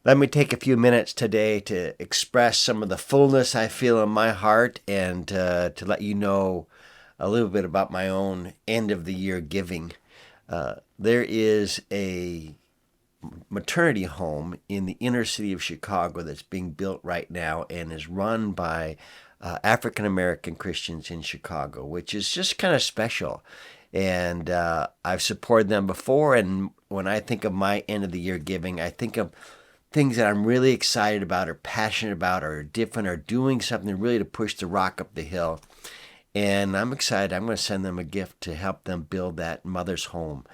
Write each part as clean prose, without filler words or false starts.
Let me take a few minutes today to express some of the fullness I feel in my heart and to let you know a little bit about my own end of the year giving. There is a maternity home in the inner city of Chicago that's being built right now and is run by African American Christians in Chicago, which is just kind of special. And I've supported them before. And when I think of my end of the year giving, I think of things that I'm really excited about or passionate about or different or doing something really to push the rock up the hill. And I'm excited. I'm going to send them a gift to help them build that mother's home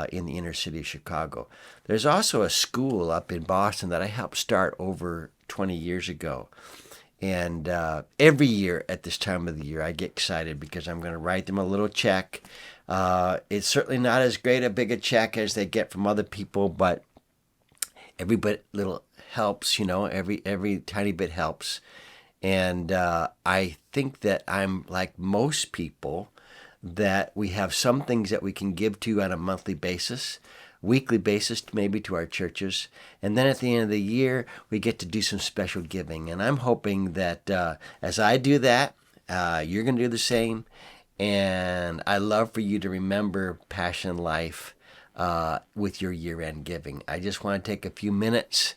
in the inner city of Chicago. There's also a school up in Boston that I helped start over 20 years ago. And every year at this time of the year, I get excited because I'm going to write them a little check. It's certainly not as great a big a check as they get from other people, but every bit little helps, every tiny bit helps. And I think that I'm like most people, that we have some things that we can give to on a monthly basis, weekly basis, maybe to our churches. And then at the end of the year, we get to do some special giving. And I'm hoping that as I do that, you're going to do the same. And I love for you to remember Passion Life with your year-end giving. I just want to take a few minutes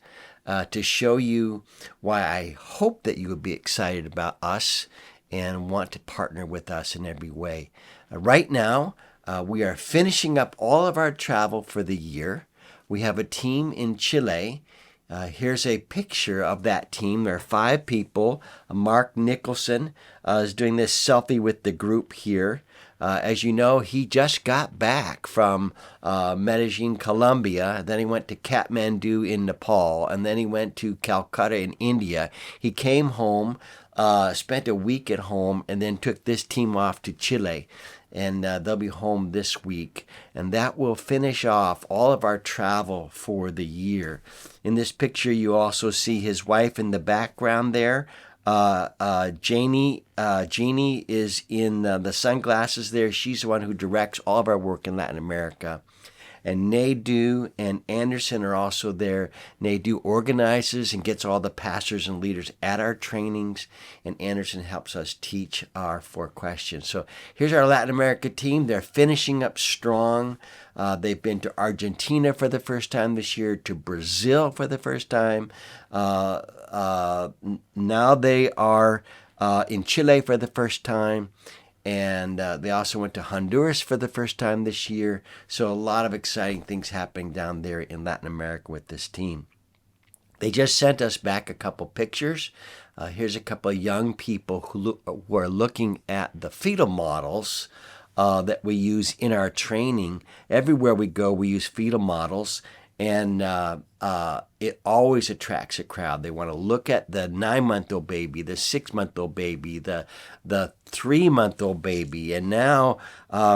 to show you why I hope that you would be excited about us and want to partner with us in every way. Right now, we are finishing up all of our travel for the year. We have a team in Chile. Here's a picture of that team. There are 5 people. Mark Nicholson is doing this selfie with the group here. As you know, he just got back from Medellin, Colombia. Then he went to Kathmandu in Nepal, and then he went to Calcutta in India. He came home, spent a week at home, and then took this team off to Chile. And they'll be home this week. And that will finish off all of our travel for the year. In this picture, you also see his wife in the background there. Jeannie is in the sunglasses there. She's the one who directs all of our work in Latin America. And Nadu and Anderson are also there. Nadu organizes and gets all the pastors and leaders at our trainings, and Anderson helps us teach our 4 questions. So here's our Latin America team. They're finishing up strong. They've been to Argentina for the first time this year, to Brazil for the first time. Now they are in Chile for the first time. And they also went to Honduras for the first time this year. So a lot of exciting things happening down there in Latin America with this team. They just sent us back a couple pictures. Here's a couple of young people who are looking at the fetal models that we use in our training. Everywhere we go, we use fetal models. And it always attracts a crowd. They want to look at the 9-month-old baby, the 6-month-old baby, the 3-month-old baby. And now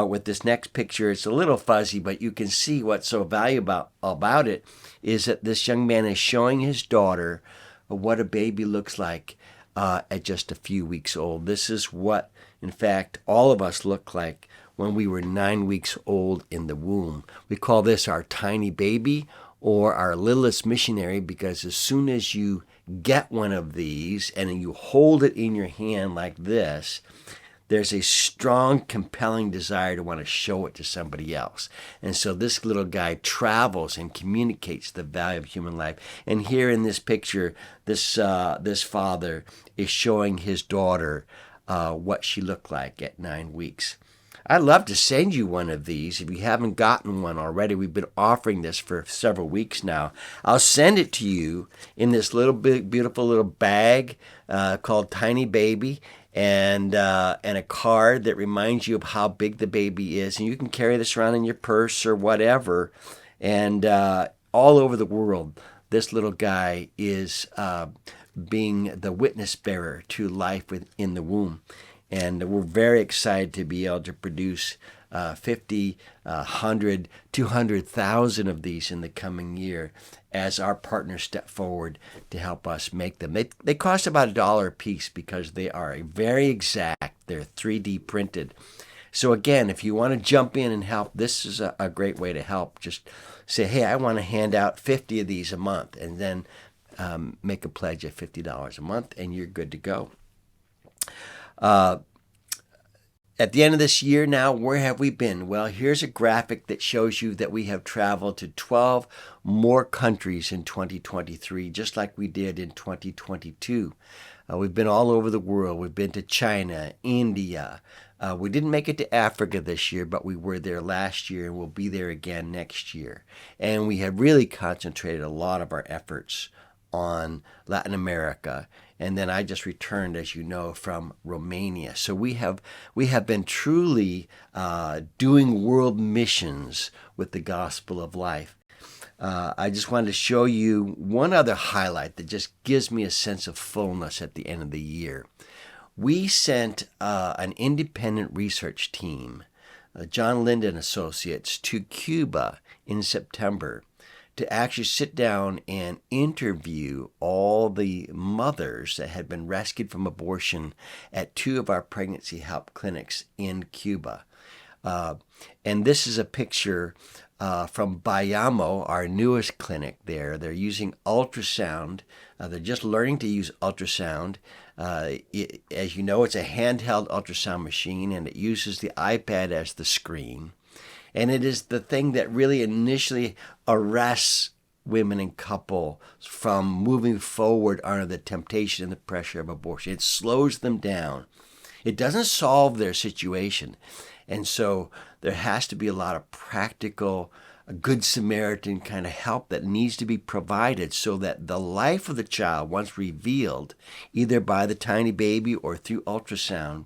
with this next picture, it's a little fuzzy, but you can see what's so valuable about it is that this young man is showing his daughter what a baby looks like at just a few weeks old. This is what, in fact, all of us look like when we were 9 weeks old in the womb. We call this our tiny baby or our littlest missionary, because as soon as you get one of these and you hold it in your hand like this, there's a strong, compelling desire to want to show it to somebody else. And so this little guy travels and communicates the value of human life. And here in this picture, this father is showing his daughter what she looked like at 9 weeks. I'd love to send you one of these if you haven't gotten one already. We've been offering this for several weeks now. I'll send it to you in this little beautiful little bag called Tiny Baby, and a card that reminds you of how big the baby is. And you can carry this around in your purse or whatever. And all over the world, this little guy is being the witness bearer to life within the womb. And we're very excited to be able to produce 50, 100, 200,000 of these in the coming year as our partners step forward to help us make them. They cost about $1 a piece because they are very exact. They're 3D printed. So again, if you want to jump in and help, this is a great way to help. Just say, hey, I want to hand out 50 of these a month, and then make a pledge of $50 a month, and you're good to go. At the end of this year now, where have we been? Well, here's a graphic that shows you that we have traveled to 12 more countries in 2023, just like we did in 2022. We've been all over the world. We've been to China, India. We didn't make it to Africa this year, but we were there last year, and we'll be there again next year. And we have really concentrated a lot of our efforts on Latin America. And then I just returned, as you know, from Romania. So we have been truly doing world missions with the gospel of life. I just wanted to show you one other highlight that just gives me a sense of fullness at the end of the year. We sent an independent research team, John Linden Associates, to Cuba in September to actually sit down and interview all the mothers that had been rescued from abortion at 2 of our pregnancy help clinics in Cuba. And this is a picture from Bayamo, our newest clinic there. They're using ultrasound. They're just learning to use ultrasound. As you know, it's a handheld ultrasound machine, and it uses the iPad as the screen. And it is the thing that really initially arrests women and couples from moving forward under the temptation and the pressure of abortion. It slows them down. It doesn't solve their situation. And so there has to be a lot of practical, Good Samaritan kind of help that needs to be provided so that the life of the child, once revealed, either by the tiny baby or through ultrasound,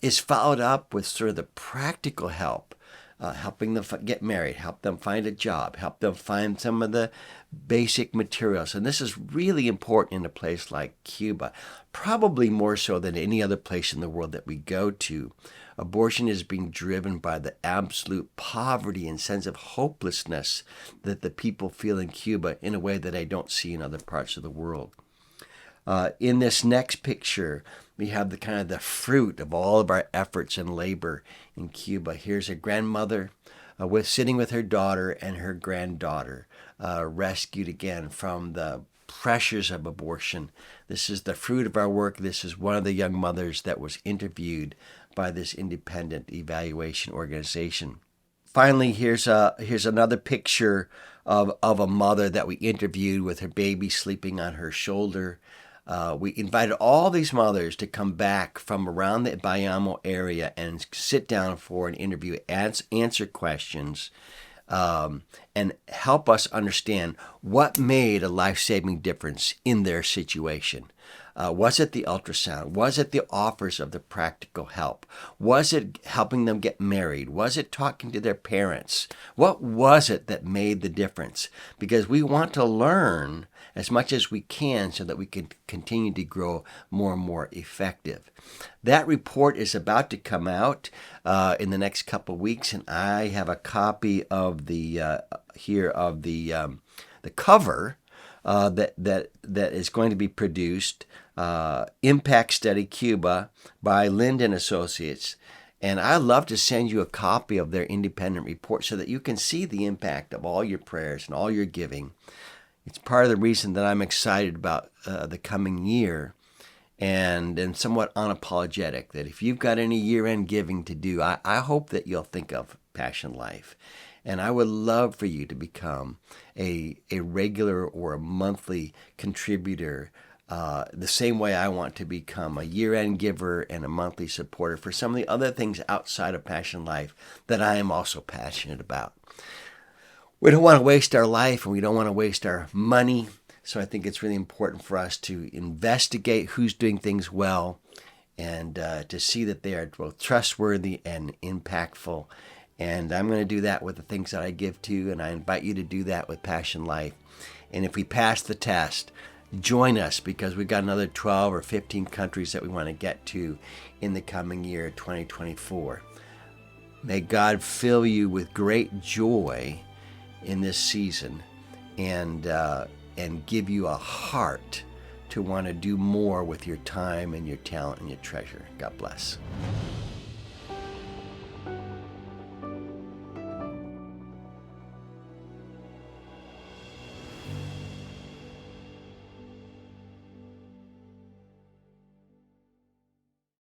is followed up with sort of the practical help, helping them get married, help them find a job, help them find some of the basic materials. And this is really important in a place like Cuba, probably more so than any other place in the world that we go to. Abortion is being driven by the absolute poverty and sense of hopelessness that the people feel in Cuba in a way that I don't see in other parts of the world. In this next picture, we have the kind of the fruit of all of our efforts and labor in Cuba. Here's a grandmother sitting with her daughter and her granddaughter, rescued again from the pressures of abortion. This is the fruit of our work. This is one of the young mothers that was interviewed by this independent evaluation organization. Finally, here's another picture of a mother that we interviewed with her baby sleeping on her shoulder. We invited all these mothers to come back from around the Bayamo area and sit down for an interview, answer questions, and help us understand what made a life-saving difference in their situation. Was it the ultrasound? Was it the offers of the practical help? Was it helping them get married? Was it talking to their parents? What was it that made the difference? Because we want to learn as much as we can so that we can continue to grow more and more effective. That report is about to come out in the next couple of weeks, and I have a copy of the cover that is going to be produced. Impact Study Cuba by Linden Associates. And I'd love to send you a copy of their independent report so that you can see the impact of all your prayers and all your giving. It's part of the reason that I'm excited about the coming year and somewhat unapologetic that if you've got any year-end giving to do, I hope that you'll think of Passion Life. And I would love for you to become a regular or a monthly contributor the same way I want to become a year-end giver and a monthly supporter for some of the other things outside of Passion Life that I am also passionate about. We don't want to waste our life and we don't want to waste our money. So I think it's really important for us to investigate who's doing things well and to see that they are both trustworthy and impactful. And I'm going to do that with the things that I give to, and I invite you to do that with Passion Life. And if we pass the test, join us because we've got another 12 or 15 countries that we want to get to in the coming year, 2024. May God fill you with great joy in this season and give you a heart to want to do more with your time and your talent and your treasure. God bless.